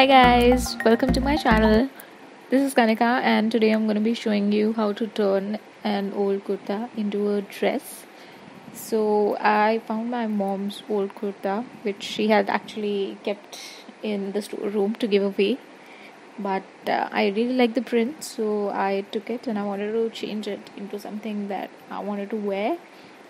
Hi guys, welcome to my channel. This is Kanika and today I'm going to be showing you how to turn an old kurta into a dress. So I found my mom's old kurta which she had actually kept in the storeroom to give away. But I really like the print, so I took it and I wanted to change it into something that I wanted to wear.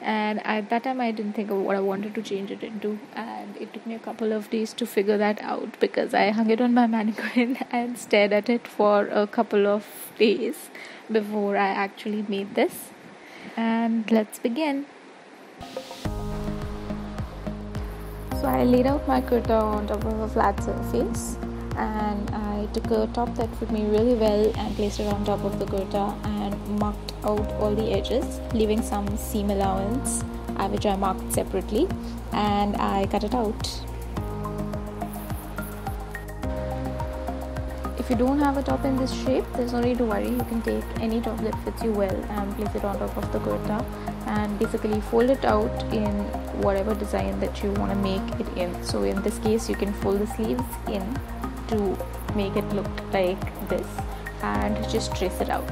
And at that time I didn't think of what I wanted to change it into, and it took me a couple of days to figure that out because I hung it on my mannequin and stared at it for a couple of days before I actually made this. And let's begin. So I laid out my kurta on top of a flat surface, and I took a top that fit me really well and placed it on top of the kurta and marked out all the edges, leaving some seam allowance which I marked separately, and I cut it out. If you don't have a top in this shape, there's no need to worry. You can take any top that fits you well and place it on top of the kurta and basically fold it out in whatever design that you want to make it in. So in this case you can fold the sleeves in to make it look like this and just trace it out.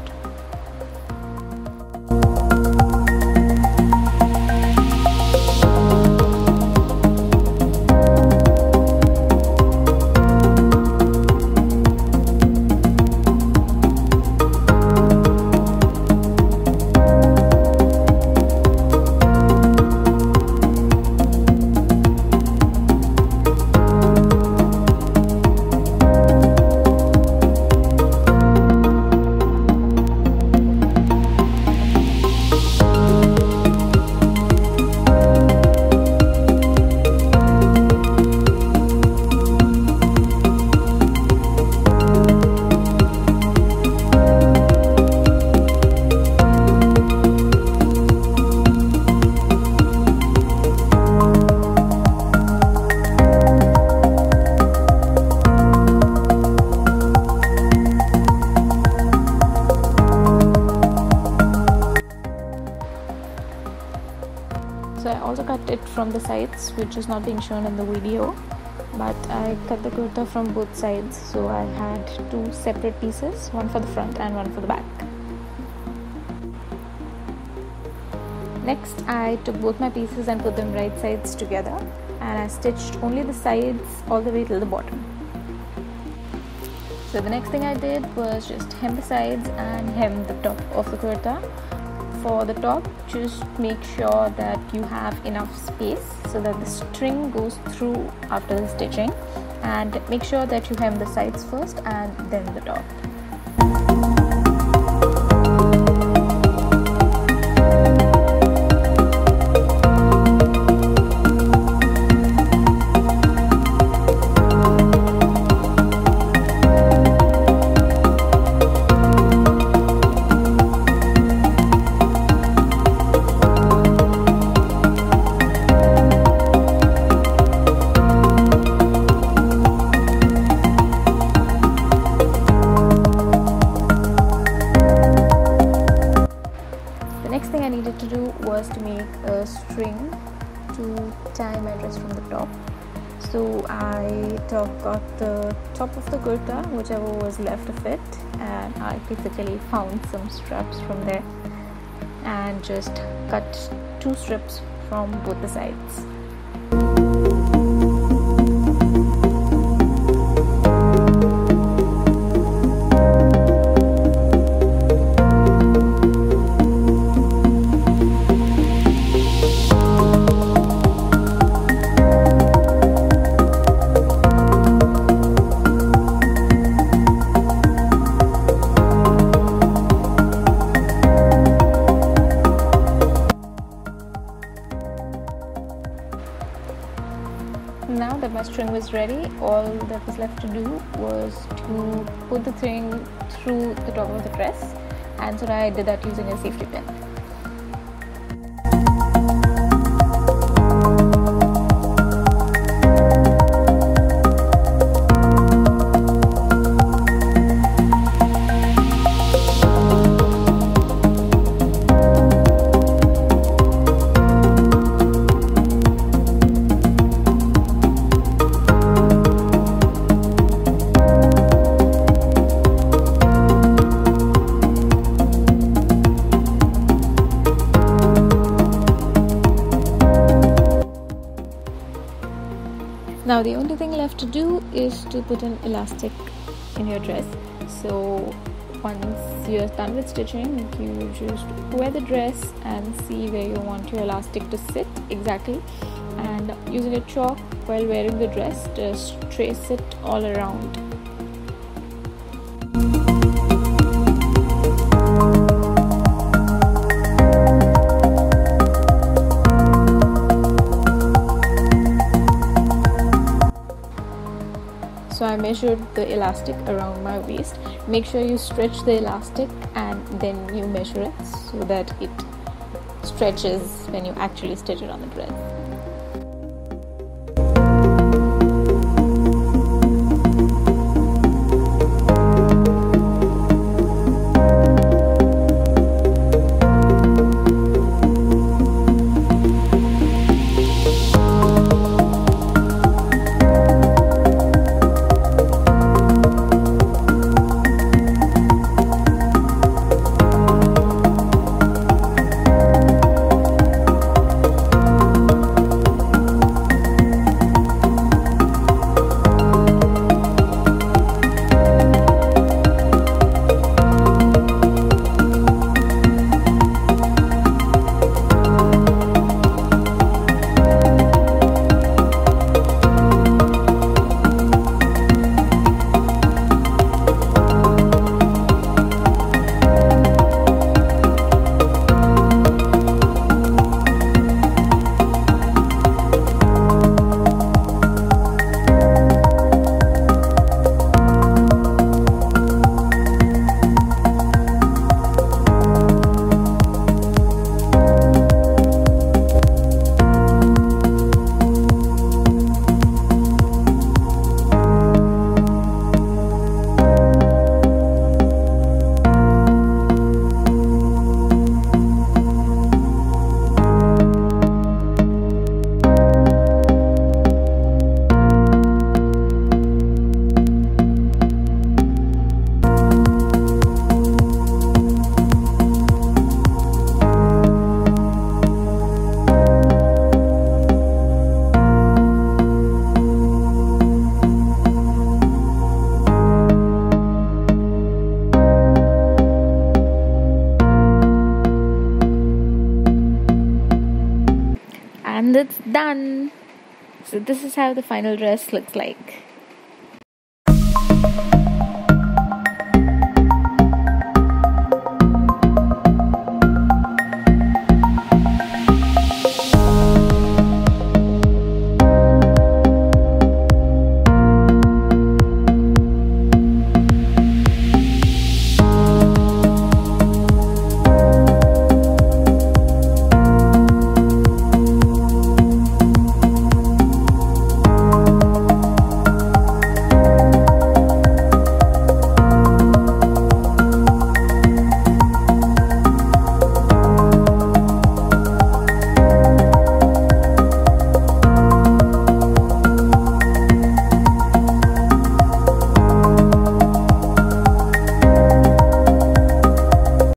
So I also cut it from the sides, which is not being shown in the video, but I cut the kurta from both sides, so I had two separate pieces, one for the front and one for the back. Next I took both my pieces and put them right sides together, and I stitched only the sides all the way till the bottom. So the next thing I did was just hem the sides and hem the top of the kurta. For the top, just make sure that you have enough space so that the string goes through after the stitching, and make sure that you hem the sides first and then the top. To do was to make a string to tie my dress from the top. So I got the top of the kurta, whichever was left of it, and I basically found some straps from there and just cut two strips from both the sides. Now that my string was ready, all that was left to do was to put the string through the top of the dress, and so I did that using a safety pin. Now the only thing left to do is to put an elastic in your dress. So once you're done with stitching, you just wear the dress and see where you want your elastic to sit exactly, and using a chalk while wearing the dress, just trace it all around. So I measured the elastic around my waist. Make sure you stretch the elastic and then you measure it so that it stretches when you actually stitch it on the dress. And it's done. So this is how the final dress looks like.